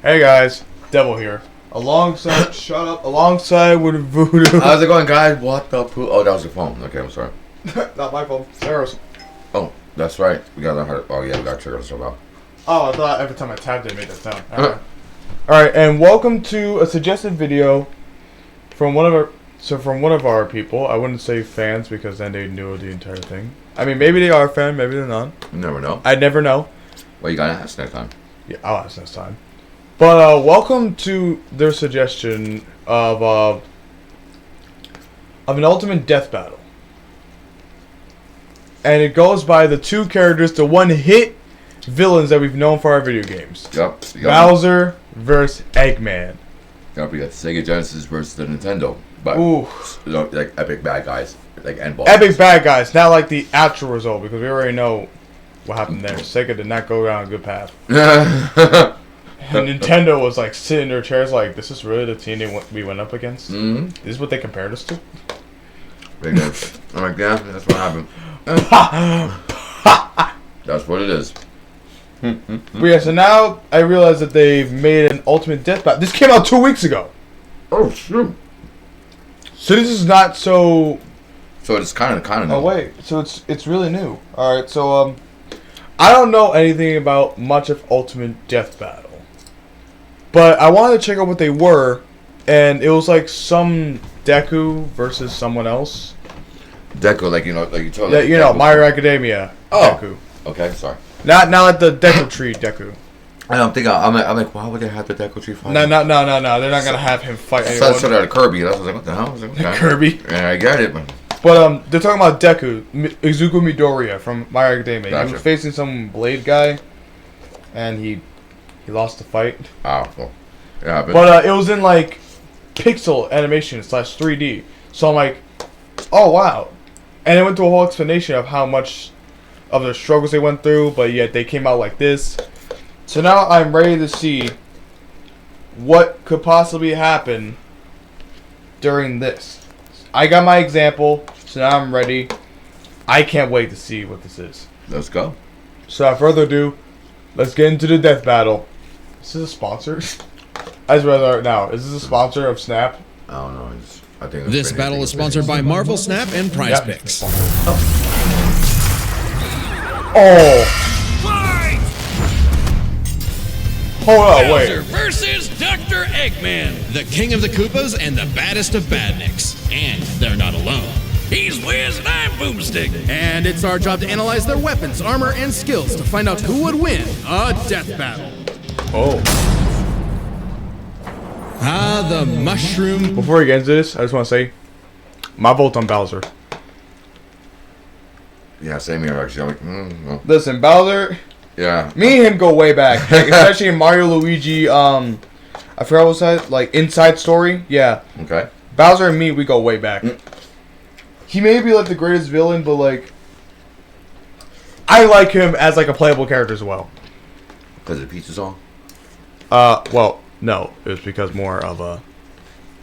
Hey guys, Devil here. Alongside, shut up. Alongside with Voodoo. How's it going, guys? What the poo? Oh, that was your phone. Okay, I'm sorry. Not my phone. Sarah's. Oh, that's right. We got to. Oh yeah, we got to trigger this about. Oh, I thought every time I tapped it made that sound. Alright. Alright, and welcome to a suggested video from one of our people. I wouldn't say fans because then they knew the entire thing. I mean, maybe they are a fan, maybe they're not. You never know. I'd never know. Well, you gotta ask next time. Yeah, I'll ask next time. But welcome to their suggestion of an ultimate death battle, and it goes by the two characters, the one-hit villains that we've known for our video games. Yep. Bowser versus Eggman. Yep. We got Sega Genesis versus the Nintendo, but Ooh, like epic bad guys, like end boss. epic bad guys. Not like the actual result because we already know what happened there. Sega did not go down a good path. And Nintendo was like sitting in their chairs like, this is really the team we went up against? Mm-hmm. This is what they compared us to? Very good. I'm like, yeah, that's what happened. That's what it is. But yeah, so now I realize that they've made an ultimate death battle. This came out 2 weeks ago. Oh, shoot. So this is not so... So it's kind of new. Oh, wait. So it's really new. Alright, so, I don't know anything about much of Ultimate Death Battle. But I wanted to check out what they were, and it was like some Deku versus someone else. Deku, like you told. Yeah, you know, My Hero Academia. Oh. Deku. Okay, sorry. Not like the Deku Tree Deku. I don't think I'm like, why would they have the Deku Tree fight? No. They're not gonna have him fight anyone. That's sort of Kirby. That's what I was like, what the hell? I was like, okay. Kirby. Yeah, I get it, but They're talking about Deku, Izuku Midoriya from My Hero Academia. Gotcha. He was facing some blade guy, and he lost the fight. oh, well, yeah, But it was in like pixel animation / 3D. So I'm like, oh wow. And it went through a whole explanation of how much of the struggles they went through, but yet they came out like this. So now I'm ready to see what could possibly happen during this. I got my example, so now I'm ready. I can't wait to see what this is. let's go. So without further ado, let's get into the death battle. Is this a sponsor? I just read it now. Is this a sponsor of Snap? I don't know. I think it's This battle is sponsored by Marvel Snap and Prize Yep. Picks. Oh! Hold on, Bowser wait. versus Dr. Eggman. The king of the Koopas and the baddest of badniks. And they're not alone. He's Wiz and I'm Boomstick. And it's our job to analyze their weapons, armor, and skills to find out who would win a death battle. Oh. Ah, the mushroom. Before we get into this, I just want to say, my vote on Bowser. Yeah, same here actually. I'm like, no. Listen, Bowser, Yeah. me and him go way back. Like, especially in Mario Luigi, I forgot what was that, like, Inside Story? Yeah. Okay. Bowser and me, we go way back. He may be, like, the greatest villain, but, like, I like him as, like, a playable character as well. Because of the Peach song. Well, no. It was because more of a...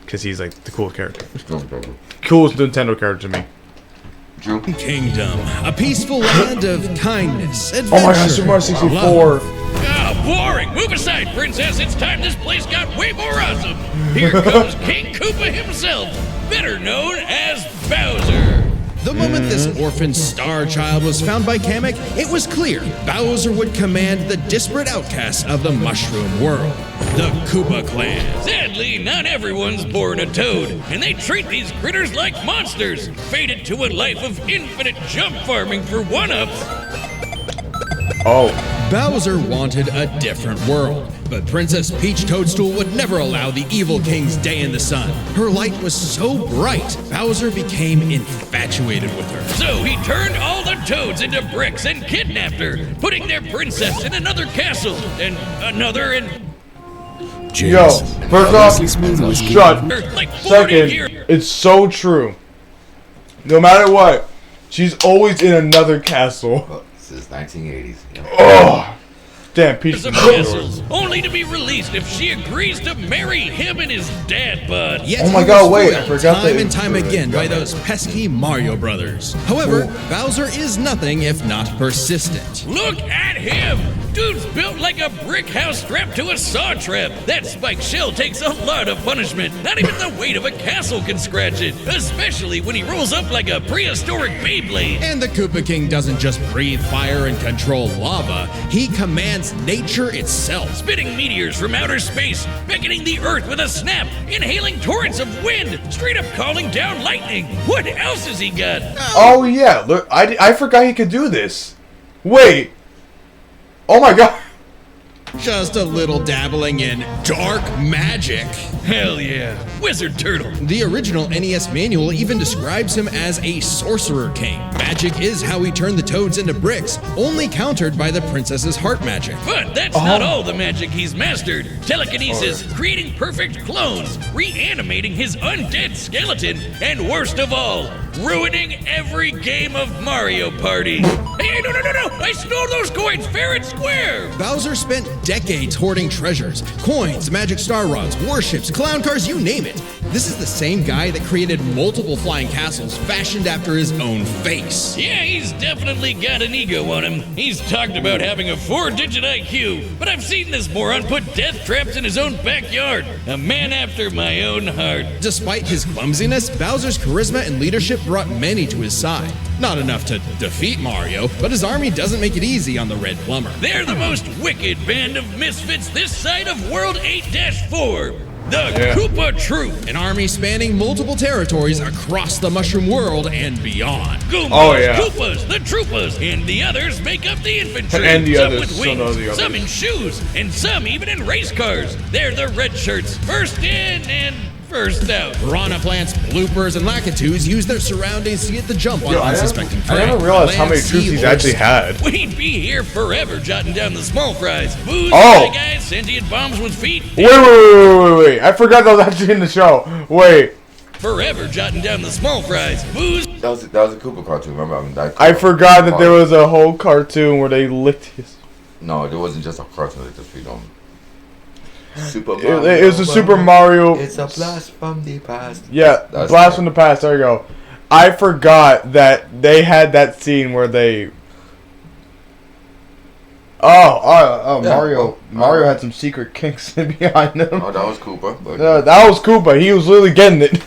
Because he's, like, the coolest character. Coolest Nintendo character to me. True. Kingdom. A peaceful land of kindness, adventure, Oh my gosh, Super Mario 64. love. Ah, boring. Move aside, princess. It's time this place got way more awesome. Here comes King Koopa himself, better known as Bowser. The moment this orphan star child was found by Kamek, it was clear Bowser would command the disparate outcasts of the mushroom world, the Koopa clan. Sadly, not everyone's born a toad, and they treat these critters like monsters, fated to a life of infinite jump farming for one-ups. Oh. Bowser wanted a different world, but Princess Peach Toadstool would never allow the evil king's day in the sun. Her light was so bright, Bowser became infatuated with her. So he turned all the toads into bricks and kidnapped her, putting their princess in another castle, and another in... Yo, first off, shut. like 40 Second, years. it's so true. No matter what, she's always in another castle. This is 1980s. Yeah. Oh, Damn, Peach. Some castles, only to be released if she agrees to marry him and his dad bod. Yet Oh my he God, was wait, I foiled forgot time that- and time again by those pesky Mario brothers. However, Bowser is nothing if not persistent. Look at him! Dude's built like a brick house strapped to a saw trap. That spiked shell takes a lot of punishment. Not even the weight of a castle can scratch it, especially when he rolls up like a prehistoric Beyblade. And the Koopa King doesn't just breathe fire and control lava, he commands nature itself. Spitting meteors from outer space, beckoning the earth with a snap, inhaling torrents of wind, straight up calling down lightning. What else has he got? Oh yeah, look, I forgot he could do this. Wait. Oh my God. Just a little dabbling in dark magic. Hell yeah, Wizard Turtle. The original NES manual even describes him as a sorcerer king. Magic is how he turned the toads into bricks, only countered by the princess's heart magic. But that's not all the magic he's mastered. Telekinesis, creating perfect clones, reanimating his undead skeleton, and worst of all, ruining every game of Mario Party. Hey, no! I stole those coins fair and square! Bowser spent decades hoarding treasures, coins, magic star rods, warships, clown cars, you name it. This is the same guy that created multiple flying castles fashioned after his own face. Yeah, he's definitely got an ego on him. He's talked about having a 4-digit IQ, but I've seen this moron put death traps in his own backyard. A man after my own heart. Despite his clumsiness, Bowser's charisma and leadership brought many to his side. Not enough to defeat Mario, but his army doesn't make it easy on the Red Plumber. They're the most wicked band of misfits this side of World 8-4. The Koopa Troop. An army spanning multiple territories across the Mushroom World and beyond. Goombas, Oh, yeah. Koopas, the Troopers, and the others make up the infantry. And the some others, with some of wings, the others. some in shoes, and some even in race cars. They're the red shirts, first in and first out. Piranha plants, bloopers, and lakitus use their surroundings to get the jump on unsuspecting prey. I never realized how many Land, troops sea, he's or actually sky. had. We'd be here forever jotting down the small fries. Booze, Oh. bad guys, sentient bombs with feet. Wait. I forgot that was actually in the show. Wait. Forever jotting down the small fries. Booze. That was a Koopa cartoon. Remember? I mean, I forgot that there was a whole cartoon where they licked his... No, it wasn't just a cartoon. They just feed on. Super It was a Super Mario... It's a blast from the past. Yeah, That's Blast right. from the Past. There you go. I forgot that they had that scene where they... Oh, Yeah. Mario. Mario had some secret kinks behind him. Oh, that was Koopa. But That was Koopa. He was literally getting it.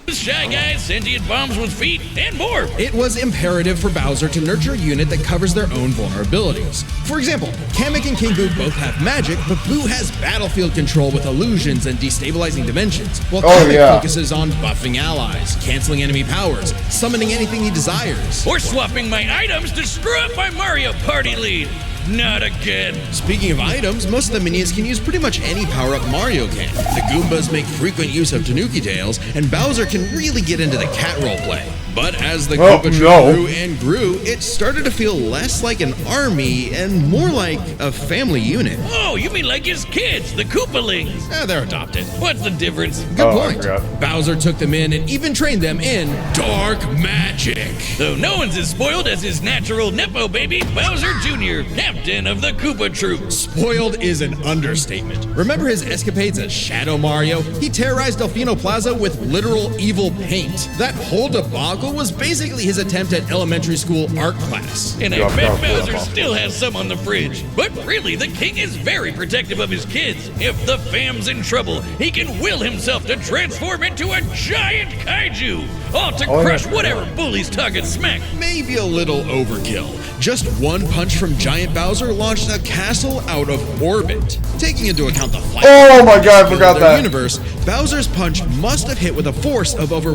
Shy guys, sentient bombs with feet, and more. It was imperative for Bowser to nurture a unit that covers their own vulnerabilities. For example, Kamek and King Boo both have magic, but Boo has battlefield control with illusions and destabilizing dimensions, while Kamek focuses on buffing allies, canceling enemy powers, summoning anything he desires. Or swapping my items to screw up my Mario Party lead. Not again. Speaking of items, most of the minions can use pretty much any power-up Mario can. The Goombas make frequent use of Tanuki tails, and Bowser can really get into the cat roleplay. But as the Koopa Troop grew and grew, it started to feel less like an army and more like a family unit. Oh, you mean like his kids, the Koopalings? They're adopted. What's the difference? Good point. Bowser took them in and even trained them in dark magic. Though no one's as spoiled as his natural Nepo baby, Bowser Jr., captain of the Koopa Troop. Spoiled is an understatement. Remember his escapades as Shadow Mario? He terrorized Delfino Plaza with literal evil paint. That whole debacle was basically his attempt at elementary school art class. And I bet Bowser still has some on the fridge. But really, the king is very protective of his kids. If the fam's in trouble, he can will himself to transform into a giant kaiju, all to crush whatever bullies talking smack. Maybe a little overkill. Just one punch from Giant Bowser launched a castle out of orbit. Taking into account the flight Oh my god, I forgot of their that. universe, Bowser's punch must have hit with a force of over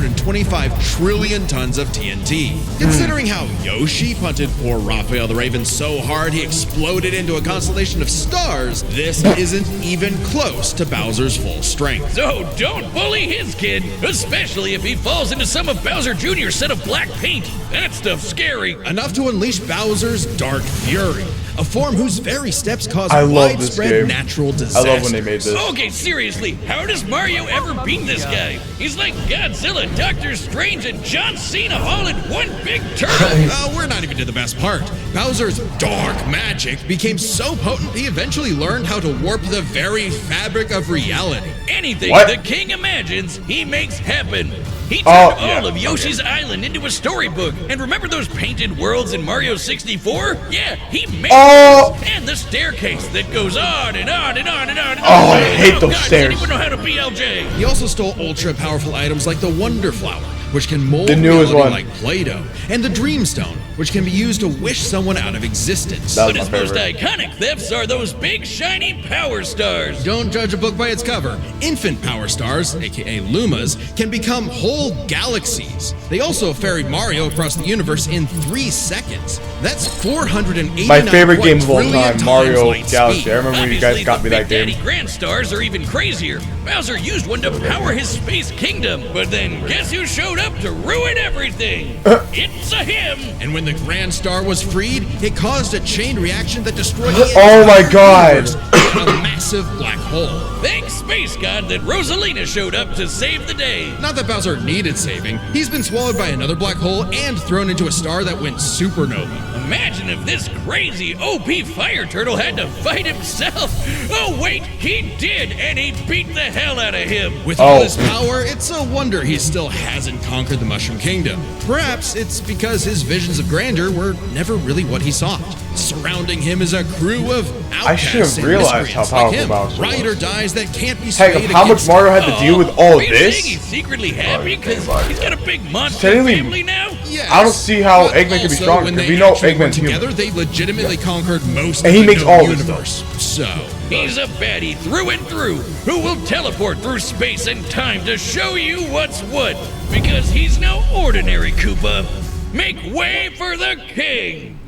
125 trillion tons of TNT. Considering how Yoshi punted poor Raphael the Raven so hard he exploded into a constellation of stars, this isn't even close to Bowser's full strength. So don't bully his kid, especially if he falls into some of Bowser Jr.'s set of black paint. That stuff's scary. Enough to unleash Bowser's dark fury. a form whose very steps cause I love this widespread game. natural I disasters. love when they made this. Okay, seriously, how does Mario ever beat this guy? He's like Godzilla, Doctor Strange, and John Cena all in one big turtle. We're not even to the best part. Bowser's dark magic became so potent he eventually learned how to warp the very fabric of reality. Anything What? the king imagines, he makes happen. He Oh, turned yeah. all of Yoshi's Island into a storybook. And remember those painted worlds in Mario 64? Yeah, he made Oh. those. And the staircase that goes on and on and on and on. And Oh, on. I hate those God, stairs. Does anyone know how to BLJ? He also stole ultra-powerful items like the Wonder Flower, which can mold The newest reality one. like Play-Doh, and the Dream Stone, which can be used to wish someone out of existence. That But was his my most favorite. iconic thefts are those big shiny power stars. Don't judge a book by its cover. Infant power stars, aka Lumas, can become whole galaxies. They also ferried Mario across the universe in 3 seconds. That's 489 My favorite game of all quadrillion time, times Mario light Galaxy. speed. I remember when you Obviously, guys got me the that Big game. Daddy Grand Stars are even crazier. Bowser used one to power his space kingdom, but then guess who showed up to ruin everything? It's a him! And when the Grand Star was freed, it caused a chain reaction that destroyed the Oh my entire God. universe in a massive black hole. Thanks, Space God, that Rosalina showed up to save the day. Not that Bowser needed saving. He's been swallowed by another black hole and thrown into a star that went supernova. Imagine if this crazy OP fire turtle had to fight himself. Oh wait, he did, and he beat the hell out of him. With Oh. all his power, it's a wonder he still hasn't conquered the Mushroom Kingdom. Perhaps it's because his visions of grandeur were never really what he sought. Surrounding him is a crew of I should outcasts have and realized miscreants how like powerful him. Bowser Ride or was. dies that can't be swayed Heck, how much against Mario had to deal with all are you this? saying he's secretly happy because he's got a big monster Technically- family now? Yes. I don't see how But Eggman can be also, stronger, when 'cause they we know actually work Eggman's human. together, they legitimately conquered most And of he the makes known all this universe. So, He's a baddie through and through who will teleport through space and time to show you what's what. Because he's no ordinary Koopa. Make way for the king!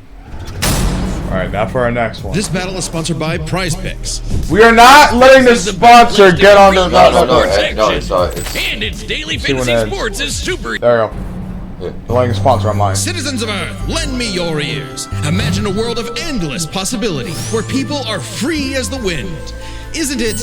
Alright, now for our next one. this battle is sponsored by Prize Picks. We are not letting the This is the sponsor best get on real the. No, no, sports no, action. it's And its daily See when fantasy it ends. sports is super. There we go. They're letting a sponsor on mine. Citizens of Earth, lend me your ears. Imagine a world of endless possibility where people are free as the wind. Isn't it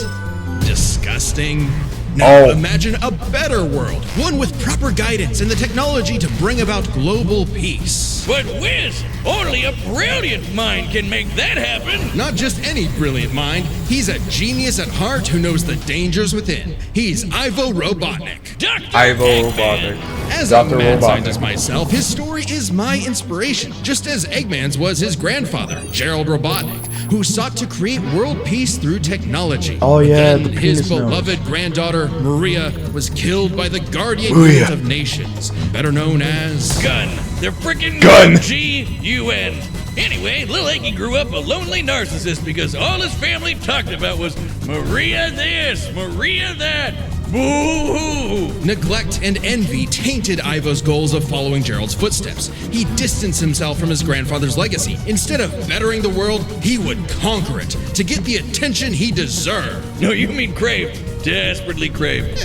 disgusting? Now Oh. imagine a better world, one with proper guidance and the technology to bring about global peace. But Wiz, only a brilliant mind can make that happen. Not just any brilliant mind, he's a genius at heart who knows the dangers within. He's Ivo Robotnik. Dr. Ivo Eggman. Robotnik. As Dr. a mad Robotnik. scientist myself, his story is my inspiration, just as Eggman's was his grandfather, Gerald Robotnik, who sought to create world peace through technology. Oh, yeah, Then the his penis nose. beloved granddaughter, Maria, was killed by the guardian Maria. unit of nations, better known as... Gun. The frickin' Gun. G-U-N. Anyway, Lil Eggy grew up a lonely narcissist because all his family talked about was Maria this, Maria that. Boo-hoo. Neglect and envy tainted Ivo's goals of following Gerald's footsteps. He distanced himself from his grandfather's legacy. Instead of bettering the world, he would conquer it to get the attention he deserved. No, you mean craved. Desperately craved.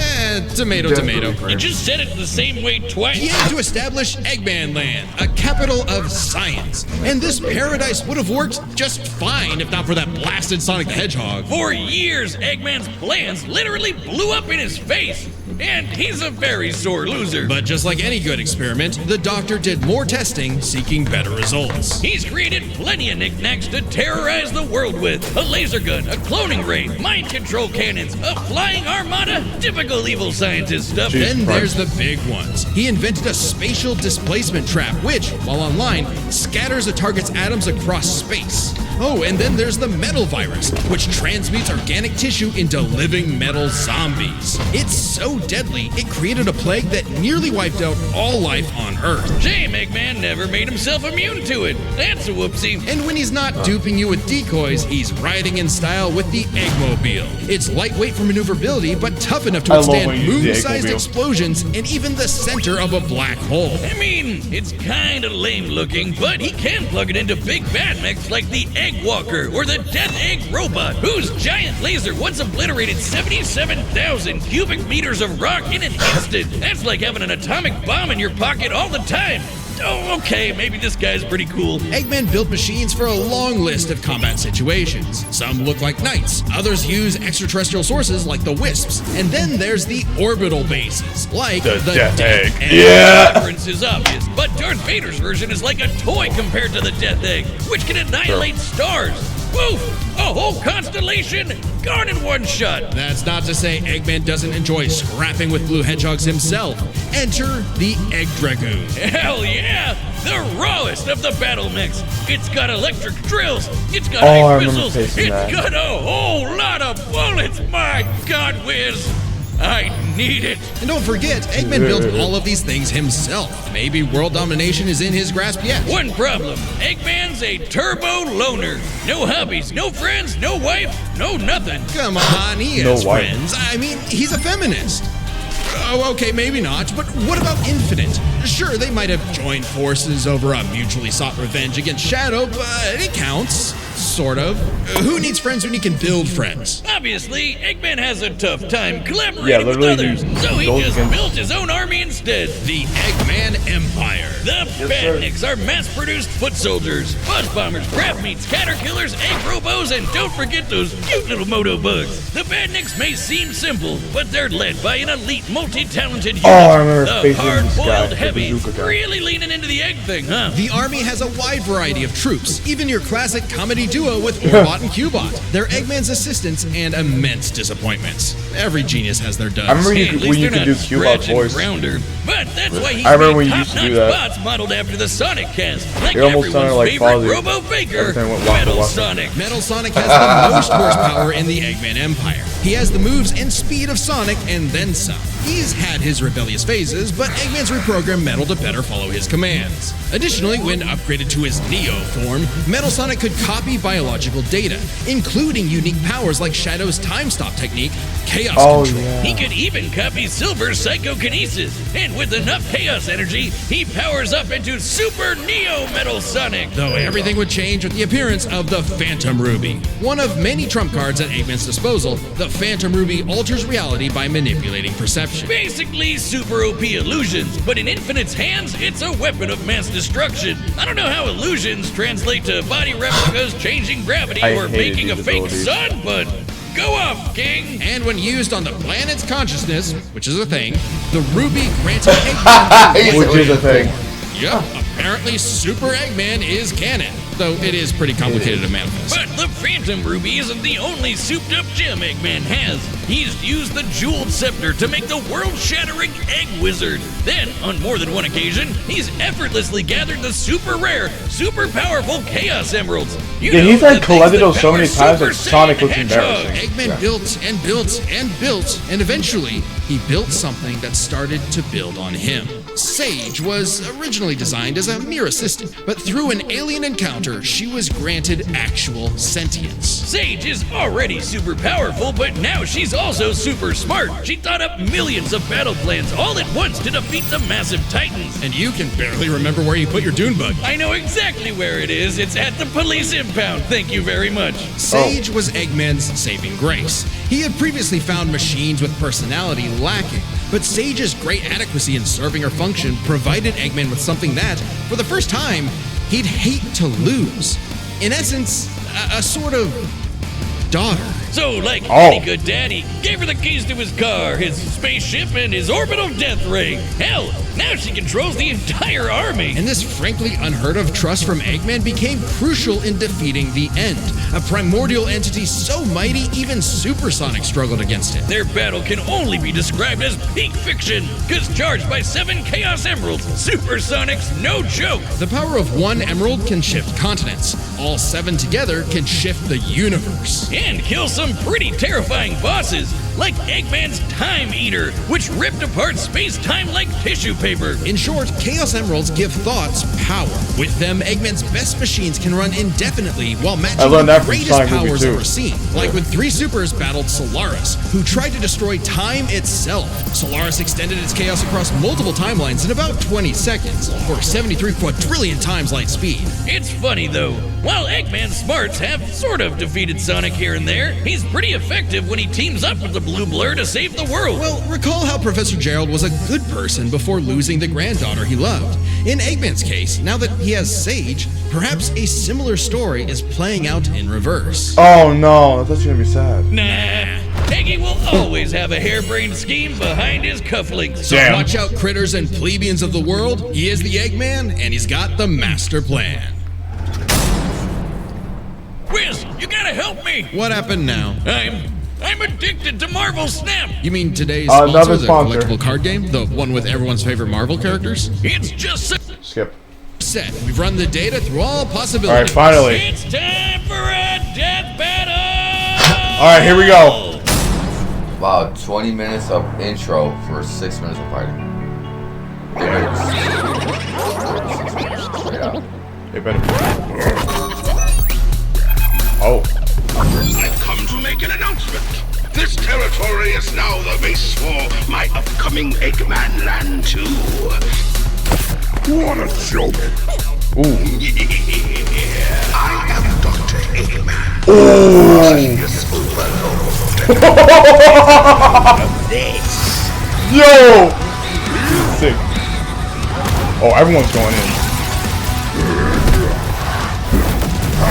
Tomato, tomato. You just said it the same way twice. He aimed to establish Eggman Land, a capital of science. And this paradise would have worked just fine if not for that blasted Sonic the Hedgehog. For years, Eggman's plans literally blew up in his face. And he's a very sore loser. But just like any good experiment, the doctor did more testing, seeking better results. He's created plenty of knickknacks to terrorize the world with. A laser gun, a cloning ray, mind control cannons, a flying armada, typical evil scientist stuff. Jesus Then there's Christ. the big ones. He invented a spatial displacement trap, which, while online, scatters a target's atoms across space. Oh, and then there's the metal virus, which transmutes organic tissue into living metal zombies. It's so deadly, it created a plague that nearly wiped out all life on Earth. Shame Eggman never made himself immune to it. That's a whoopsie. And when he's not duping you with decoys, he's riding in style with the Eggmobile. It's lightweight for maneuverability, but tough enough to I love withstand when you use the moon-sized Eggmobile. explosions and even the center of a black hole. I mean, it's kinda lame looking, but he can plug it into big bad mechs like the Egg Walker or the Death Egg Robot, whose giant laser once obliterated 77,000 cubic meters of rock in an instant. That's like having an atomic bomb in your pocket all the time. oh, okay, maybe this guy's pretty cool. Eggman built machines for a long list of combat situations. Some look like knights, others use extraterrestrial sources like the Wisps, and then there's the orbital bases, like The Death Egg. And Yeah. The reference is obvious, but Darth Vader's version is like a toy compared to the Death Egg, which can annihilate stars. Woof! A whole constellation gone in one shot. That's not to say Eggman doesn't enjoy scrapping with blue hedgehogs himself. Enter the Egg Dragoon. Hell yeah! The rawest of the battle mechs. It's got electric drills. It's got Oh, I ice remember missiles. facing that. It's got a whole lot of bullets. My God, Wiz. I need it. And don't forget, Eggman built all of these things himself. Maybe world domination is in his grasp yet. One problem. Eggman's a turbo loner. No hobbies, no friends, no wife, no nothing. Come on, he No has wife. friends. I mean, he's a feminist. Oh, okay, maybe not, but what about Infinite? Sure, they might have joined forces over a mutually sought revenge against Shadow, but it counts. Sort of. Who needs friends when you can build friends? Obviously, Eggman has a tough time collaborating Yeah, with literally, others, so he goes just against- built his own army instead. The Eggman Empire. The Badniks are mass-produced foot soldiers, buzz bombers, crab meats, caterkillers, egg robos, and don't forget those cute little moto bugs. The Badniks may seem simple, but they're led by an elite, multi-talented unit. I remember the facing this guy, hard-boiled the heavies, bazooka guy. really leaning into the egg thing, huh? The army has a wide variety of troops, even your classic comedy duo with Orbot and Cubot. They're Eggman's assistants and immense disappointments. Every genius has their duds. I remember Hey, you at could, least when you they're could do not Cubot's scratch and voice. grounder. But that's why he's I remember made when you used to do top-notch that. bots modeled after the Sonic cast, like It almost everyone's sounded like favorite Fozzie. Robo Faker, Everything went waka Metal waka. Sonic. Metal Sonic has the most horsepower in the Eggman Empire. He has the moves and speed of Sonic and then some. He's had his rebellious phases, but Eggman's reprogrammed Metal to better follow his commands. Additionally, when upgraded to his Neo form, Metal Sonic could copy biological data, including unique powers like Shadow's time stop technique, Chaos Oh, Control. yeah. He could even copy Silver's psychokinesis, and with enough chaos energy, he powers up into Super Neo Metal Sonic. Though everything would change with the appearance of the Phantom Ruby. One of many trump cards at Eggman's disposal, the Phantom Ruby alters reality by manipulating perception. Basically super OP illusions, but in Infinite's hands, it's a weapon of mass destruction. I don't know how illusions translate to body replicas, changing gravity, I or hated making a these fake abilities. sun, but go off, King! And when used on the planet's consciousness, which is a thing, the Ruby granted Eggman. Which is a thing. Yup, apparently Super Eggman is canon, though it is pretty complicated to manifest. But the Phantom Ruby isn't the only souped-up gem Eggman has. He's used the Jeweled Scepter to make the world-shattering Egg Wizard. Then, on more than one occasion, he's effortlessly gathered the super rare, super powerful Chaos Emeralds. You Yeah, know, he's the had things collected that those so power many times Super that Sonic Saiyan looks Hedgehog. embarrassing. Eggman built and built and built, and eventually he built something that started to build on him. Sage was originally designed as a mere assistant, but through an alien encounter, she was granted actual sentience. Sage is already super powerful, but now she's also super smart. She thought up millions of battle plans all at once to defeat the massive titans. And you can barely remember where you put your dune bug. I know exactly where it is. It's at the police impound. Thank you very much. Sage was Eggman's saving grace. He had previously found machines with personality lacking, but Sage's great adequacy in serving her function provided Eggman with something that, for the first time, he'd hate to lose. In essence, a sort of daughter. So, like Oh. any good daddy, gave her the keys to his car, his spaceship, and his orbital death ray. Hell, now she controls the entire army. And this frankly unheard of trust from Eggman became crucial in defeating the End, a primordial entity so mighty even Supersonic struggled against it. Their battle can only be described as peak fiction, because charged by 7 Chaos Emeralds, Supersonic's no joke. The power of one emerald can shift continents. All 7 together can shift the universe. And kill some pretty terrifying bosses, like Eggman's Time Eater, which ripped apart space-time like tissue paper. In short, Chaos Emeralds give thoughts power. With them, Eggman's best machines can run indefinitely while I matching learned the that from greatest Sonic movie powers too. ever seen. Like when 3 supers battled Solaris, who tried to destroy time itself. Solaris extended its chaos across multiple timelines in about 20 seconds, or 73 quadrillion times light speed. It's funny though, While Eggman's smarts have sort of defeated Sonic here and there, he's pretty effective when he teams up with the Blue Blur to save the world. Well, recall how Professor Gerald was a good person before losing the granddaughter he loved. In Eggman's case, now that he has Sage, perhaps a similar story is playing out in reverse. Oh no, I thought you were gonna be sad. Nah, Eggy will always have a harebrained scheme behind his cufflinks. So Damn. watch out, critters and plebeians of the world. He is the Eggman, and he's got the master plan. Wiz, you gotta help me. What happened now? I'm addicted to Marvel Snap. You mean today's Another sponsor, the sponsor. collectible card game? The one with everyone's favorite Marvel characters? It's just so Skip. Set. We've run the data through all possibilities. Alright, finally. It's time for a death battle. Alright, here we go. Wow, 20 minutes of intro for 6 minutes of fighting. They better 6 minutes straight out. They better. Oh. I've come to make an announcement. This territory is now the base for my upcoming Eggman Land 2. What a joke. Ooh. I am Dr. Eggman. Ooh. Genius overload. This. Yo! Sick. Oh, everyone's going in.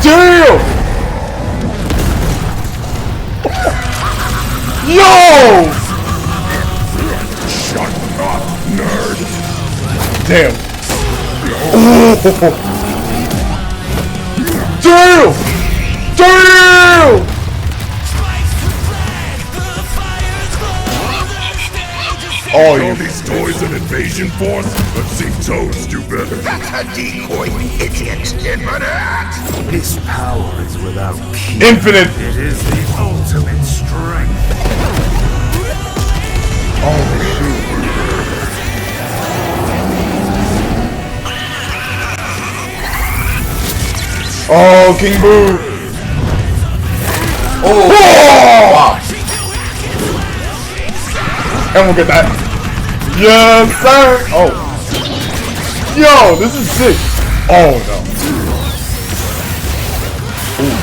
Damn! Yo! Shut up, nerd. Damn. Oh. Damn! Damn! Oh, Are you. these toys an invasion force? Let's see Toads do better. That's a decoy, idiot. Infinite! This power is without key. Infinite. It is the ultimate strength. Oh, shoot. Oh, King Boo. Oh! Wow. And we'll get that. Yes, sir. Oh. Yo, this is sick. Oh, no. Ooh.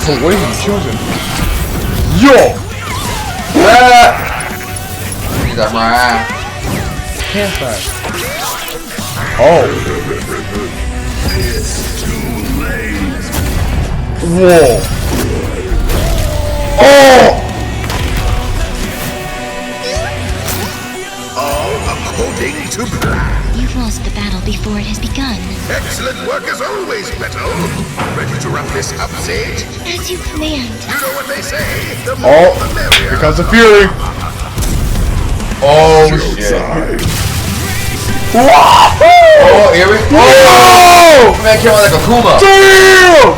So what are you choosing? Yo. He's that right. Can't that. Oh. It's too late. Whoa. Oh. All according to plan. You've lost the battle before it has begun. Excellent work as always, Beto. Ready to wrap this up, Sage? As you command. You know what they say. The more Oh. the merrier. Here comes the Fury. Oh, shit. Oh, here we go. Oh. Man came out like a Kuma. Damn.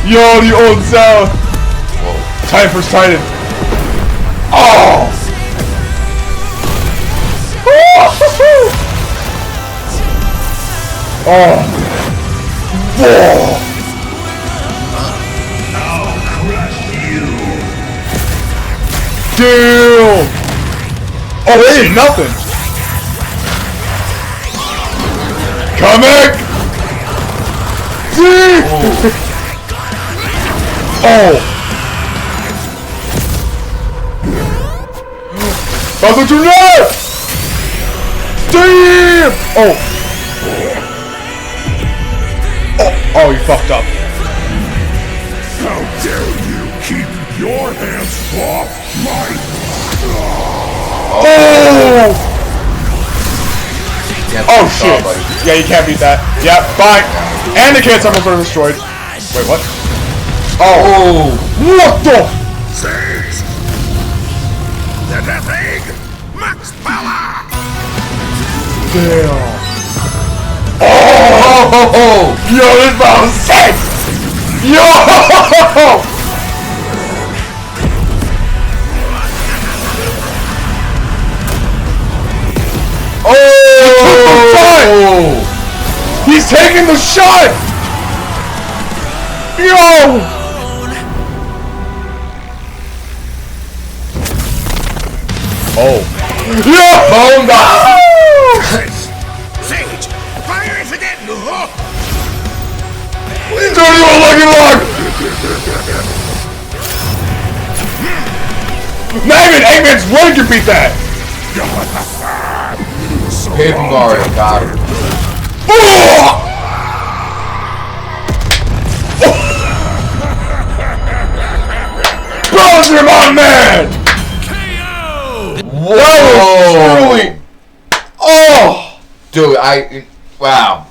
Yo, the old sound. Whoa. Titan vs. Titan. Oh! Oh! Whoa! I'll crush you. Damn! Oh, they ain't nothing. Comic! Damn! Oh! Bowser to left! Damn! Oh! Oh, you fucked up. How dare you keep your hands off my... Oh! Oh shit! Yeah, you can't beat that. Yeah, bye. And the can't summon sort of destroyed. Wait, what? Oh! What the? Sage! The Death Egg! Max power! Damn. Oh! Yo, this bomb's sick! Yo! Oh! He's taking the shot! Yo! Oh. Yeah! Bone dog! Sage, fire if it didn't. He's turning into a Lucky Log! Not even Eggman's running can beat that! Paper Mario got him. Bowser, my man! Whoa! Truly. Oh! Dude, wow.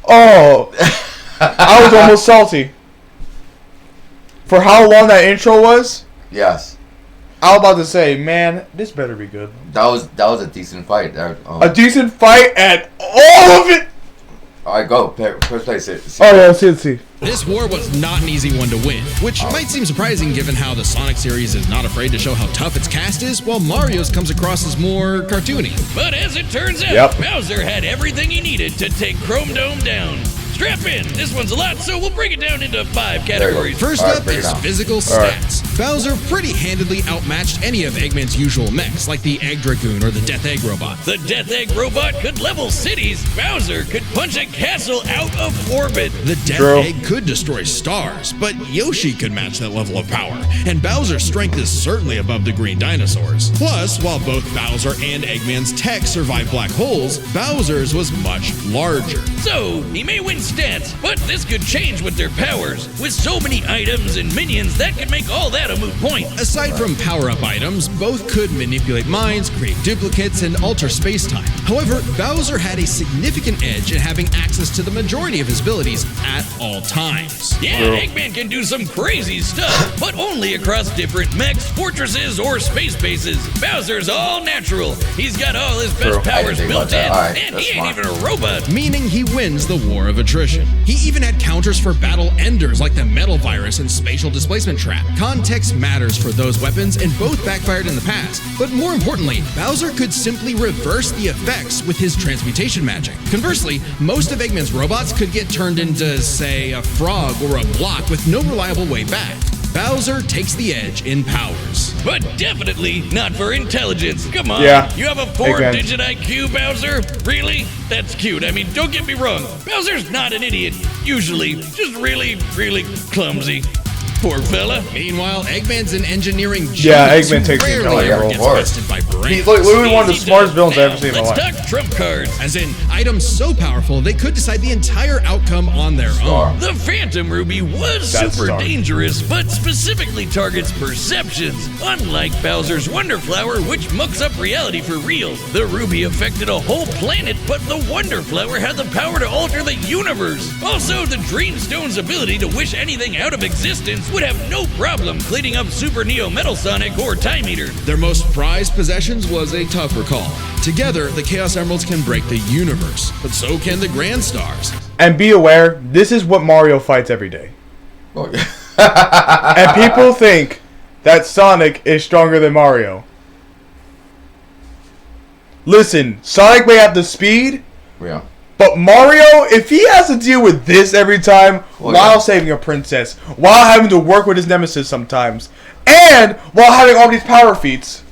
Oh! I was almost salty. For how long that intro was, Yes. I was about to say, man, this better be good. That was a decent fight. A decent fight and all of it! Alright, go. First place. Oh yeah, let's see. This war was not an easy one to win, which might seem surprising given how the Sonic series is not afraid to show how tough its cast is, while Mario's comes across as more cartoony. But as it turns out, Yep. Bowser had everything he needed to take Chrome Dome down. Strap in. This one's a lot, so we'll break it down into 5 categories. First All right, up break it is down. physical right. stats. Bowser pretty handedly outmatched any of Eggman's usual mechs, like the Egg Dragoon or the Death Egg Robot. The Death Egg robot could level cities. Bowser could punch a castle out of orbit. The Death True. Egg could destroy stars, but Yoshi could match that level of power, and Bowser's strength is certainly above the green dinosaurs. Plus, while both Bowser and Eggman's tech survived black holes, Bowser's was much larger. So, he may win stats, but this could change with their powers. With so many items and minions, that could make all that a moot point. Aside from power-up items, both could manipulate minds, create duplicates, and alter space-time. However, Bowser had a significant edge in having access to the majority of his abilities at all times. Yeah, Eggman can do some crazy stuff, but only across different mechs, fortresses, or space bases. Bowser's all natural. He's got all his best True. I powers didn't think built about that. in, All right, and that's he ain't fine. even a robot. Meaning he wins the war of attrition. He even had counters for battle enders like the Metal Virus and Spatial Displacement Trap. Context matters for those weapons, and both backfired in the past. But more importantly, Bowser could simply reverse the effects with his transmutation magic. Conversely, most of Eggman's robots could get turned into, say, a frog or a block with no reliable way back. Bowser takes the edge in powers. But definitely not for intelligence. Come on. Yeah. You have a Eggman. 4-digit IQ, Bowser? Really? That's cute. I mean, don't get me wrong. Bowser's not an idiot. Usually. Just really, really clumsy. Poor fella. Meanwhile, Eggman's an engineering genius Yeah, Eggman who takes the rarely entire ever role gets for it. bested by brains. He's like literally one of the Easy smartest done. villains I've ever Now, seen in my let's life. talk trump cards. As in, items so powerful they could decide the entire outcome on their own. The Phantom Ruby was That's super dark. dangerous, but specifically targets perceptions. Unlike Bowser's Wonder Flower, which mucks up reality for real. The Ruby affected a whole planet, but the Wonder Flower had the power to alter the universe. Also, the Dreamstone's ability to wish anything out of existence would have no problem cleaning up Super Neo Metal Sonic or Time Eater. Their most prized possessions was a tougher call. Together, the Chaos Emeralds can break the universe, but so can the Grand Stars. And be aware, this is what Mario fights every day. Oh, yeah. And people think that Sonic is stronger than Mario. Listen, Sonic may have the speed, Yeah. but Mario, if he has to deal with this every time, Well, while yeah. saving a princess, while having to work with his nemesis sometimes, and while having all these power feats,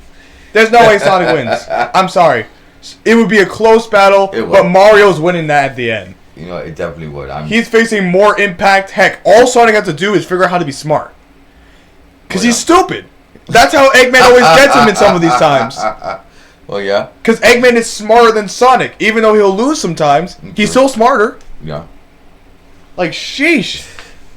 there's no way Sonic wins. I'm sorry. It would be a close battle, It would. but Mario's winning that at the end. You know, it definitely would. He's facing more impact. Heck, all Sonic has to do is figure out how to be smart. Because he's stupid. That's how Eggman always gets him in some of these times. Well, yeah. Because Eggman is smarter than Sonic. Even though he'll lose sometimes, he's still smarter. Yeah. Like, sheesh.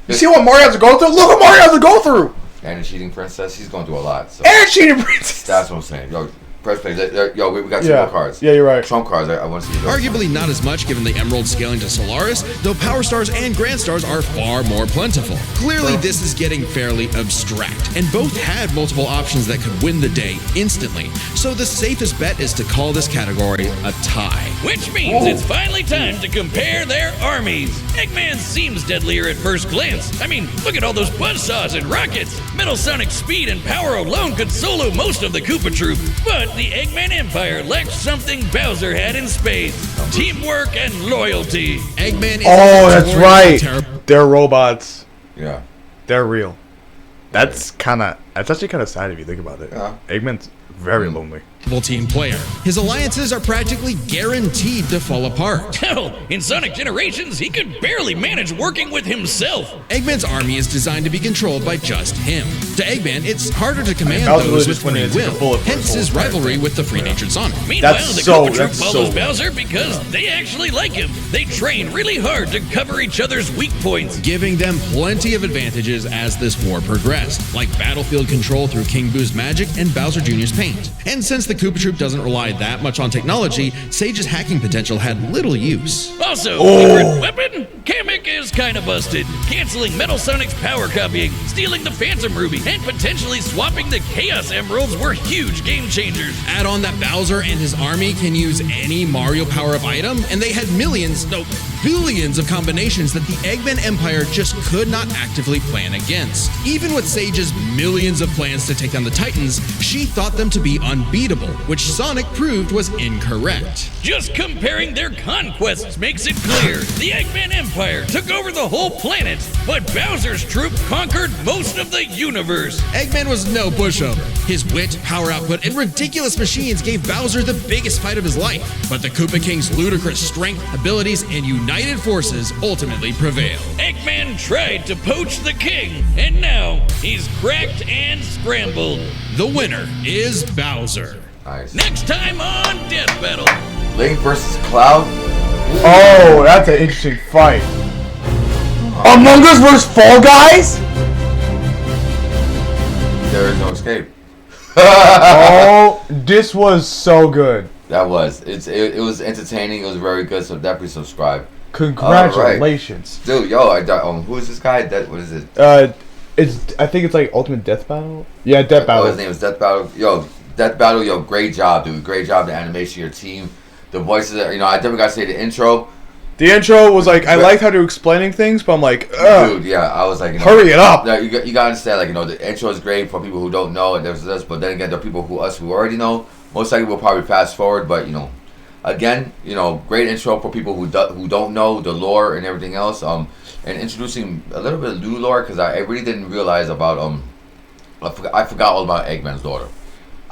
You see what Mario has to go through? Look what Mario has to go through! And the cheating princess, he's going through a lot. So And cheating princess! that's what I'm saying. Yo, press play. Yo, we got two Yeah. more cards. Yeah, you're right. Trump cards. I want to see those. Arguably not as much given the Emerald scaling to Solaris, though Power Stars and Grand Stars are far more plentiful. Clearly, this is getting fairly abstract, and both had multiple options that could win the day instantly, so the safest bet is to call this category a tie. Which means it's finally time to compare their armies. Eggman seems deadlier at first glance. I mean, look at all those buzzsaws and rockets. Metal Sonic's speed and power alone could solo most of the Koopa Troop. But the Eggman Empire lacks something Bowser had in spades. Teamwork and loyalty. Eggman is Oh, that's notoriously right. terrible. They're robots. Yeah. They're real. That's actually kind of sad if you think about it. Yeah. Eggman's very lonely. team player. His alliances are practically guaranteed to fall apart. Hell, in Sonic Generations, he could barely manage working with himself. Eggman's army is designed to be controlled by just him. To Eggman, it's harder to command Bowser those just with went in free and took a will, bullet for hence his his whole rivalry with the free-natured Sonic. Meanwhile, That's the so- Koopa Troop that's follows so- Bowser because they actually like him. They train really hard to cover each other's weak points. Giving them plenty of advantages as this war progressed, like battlefield control through King Boo's magic and Bowser Jr.'s paint. And since the Koopa Troop doesn't rely that much on technology, Sage's hacking potential had little use. Also, favorite weapon? Kamek is kinda busted. Canceling Metal Sonic's power copying, stealing the Phantom Ruby, and potentially swapping the Chaos Emeralds were huge game changers. Add on that Bowser and his army can use any Mario power-up item, and they had millions, no, billions of combinations that the Eggman Empire just could not actively plan against. Even with Sage's millions of plans to take down the Titans, she thought them to be unbeatable, which Sonic proved was incorrect. Just comparing their conquests makes it clear. The Eggman Empire took over the whole planet, but Bowser's troop conquered most of the universe. Eggman was no pushover. His wit, power output, and ridiculous machines gave Bowser the biggest fight of his life. But the Koopa King's ludicrous strength, abilities, and united forces ultimately prevailed. Eggman tried to poach the king, and now he's cracked and scrambled. The winner is Bowser. Nice. Next time on Death Battle. Link versus Cloud. Oh, that's an interesting fight. Among Us vs Fall Guys? There is no escape. Oh, this was so good. That was. It was entertaining. It was very good. So definitely subscribe. Congratulations. Dude, yo, who is this guy? What is it? I think it's like Ultimate Death Battle. Yeah, Death Battle. Oh, his name is Death Battle. Yo, Death Battle. Yo, great job, dude. Great job. The animation, your team, the voices. I definitely gotta say the intro. The intro was like, I liked how they were explaining things, but I'm like, ugh. Dude, yeah, I was like, hurry it up. You gotta understand, like, the intro is great for people who don't know, and there's this, but then again, there are people who already know. Most likely will probably fast forward, but again, great intro for people who don't know the lore and everything else. And introducing a little bit of new lore because I really didn't realize about I forgot all about Eggman's daughter.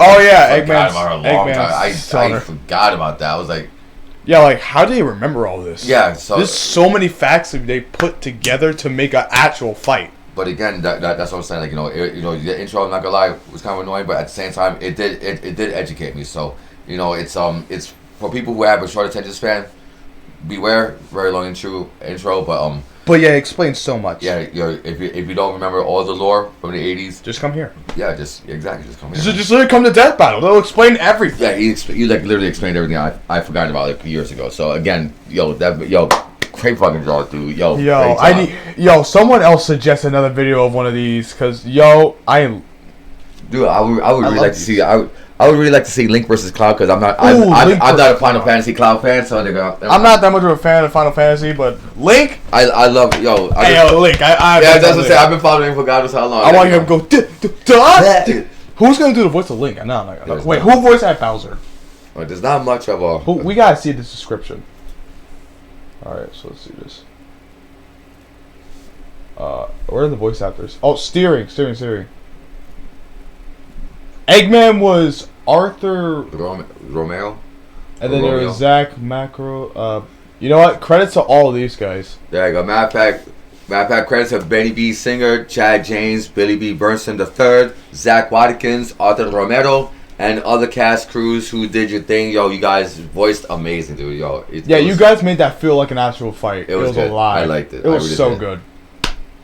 Oh yeah, I forgot about her a long time. I forgot about that. I was like, yeah, like how do they remember all this? Yeah, so there's so many facts that they put together to make an actual fight. But again, that's what I'm saying. Like the intro, I'm not gonna lie, was kind of annoying, but at the same time, it did educate me. So it's for people who have a short attention span. Beware, very long intro, But yeah, it explains so much. Yeah, if you don't remember all the lore from the 80s, just come here. Yeah, just come here. Just literally come to Death Battle. They'll explain everything. Yeah, you like literally explained everything I forgot about like years ago. So again, great fucking job, dude. Someone else suggest another video of one of these, cause I would really like to see. I would really like to see Link versus Cloud because I'm not a Final Fantasy Cloud fan, so I'm not that much of a fan of Final Fantasy, but Link. I love Link. That's what I say. I've been following for God knows how long. I want him to go. Who's gonna do the voice of Link? No. Wait, who voiced that Bowser? Well, there's not much of a. We gotta see this description. All right, so let's see this. Where are the voice actors? Oh, steering. Eggman was Arthur Romeo, and then there was Zach Macro. You know what? Credits to all of these guys. There you go. Matter of fact, credits to Benny B. Singer, Chad James, Billy B. Bernson III, Zach Watkins, Arthur Romero, and other cast crews who did your thing. Yo, you guys voiced amazing, dude. Yo, you guys made that feel like an actual fight. It was a lot. I liked it. It was so good.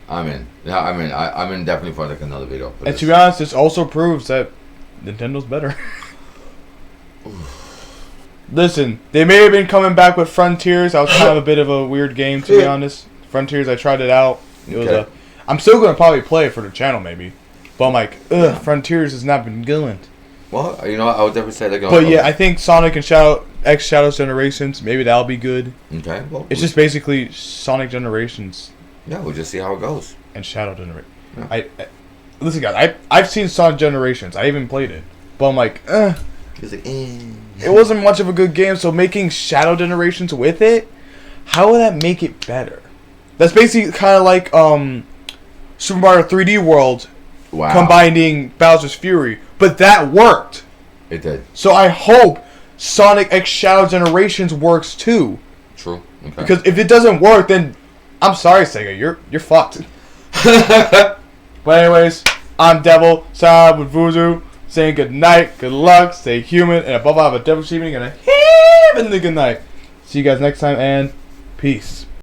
I'm in. Yeah, I'm in definitely for like another video. And to be honest, this also proves that Nintendo's better. Listen, they may have been coming back with Frontiers. That was kind of a bit of a weird game, to be honest. Frontiers, I tried it out. It was I'm still gonna probably play it for the channel, maybe. But I'm like, Frontiers has not been good. Well, I would definitely say they're going. But yeah, I think Sonic and Shadows Generations, maybe that'll be good. Okay. Well, it's just basically Sonic Generations. Yeah, we'll just see how it goes. And Shadow Generation. Yeah. Listen, guys, I've seen Sonic Generations. I even played it. But I'm like, It wasn't much of a good game, so making Shadow Generations with it, how would that make it better? That's basically kind of like Super Mario 3D World combining Bowser's Fury. But that worked. It did. So I hope Sonic X Shadow Generations works too. True. Okay. Because if it doesn't work, then I'm sorry, Sega, you're fucked. But anyways, I'm Devil, sign with Voodoo, saying good night, good luck, stay human, and above all, have a devil's evening and a heavenly good night. See you guys next time, and peace.